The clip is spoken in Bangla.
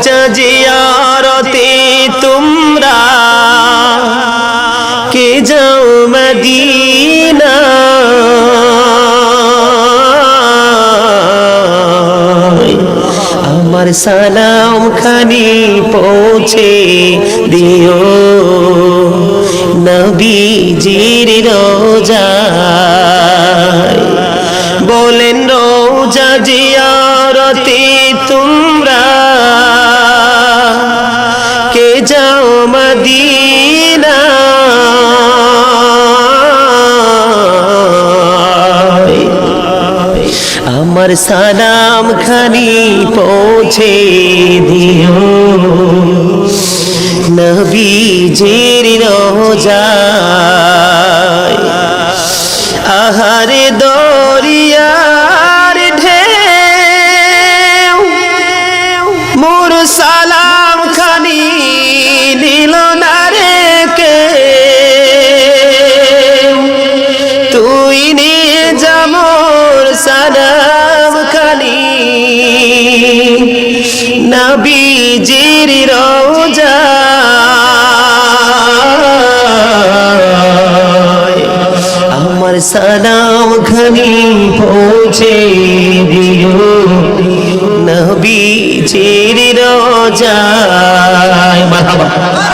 রোজা জিয়ারতে তোমরা কে যাও মদিনা আমার সালাম খানি পৌঁছে দিও নবীজির রোজায় বলেন রোজা জিয়ারতে তোমরা কে যাও মদিনা আমার সালাম খানি পৌঁছে দিও নবীজির রোজায় আহারে দরিয়ার ঢেউ মোর সালাম খানি নিল না রে কে তুই নিয়ে যা মোর সালাম খানি নবীজির রোজায় আমার সালাম খানি পৌঁছে দিও নবীজির রোজায়। মারহাবা।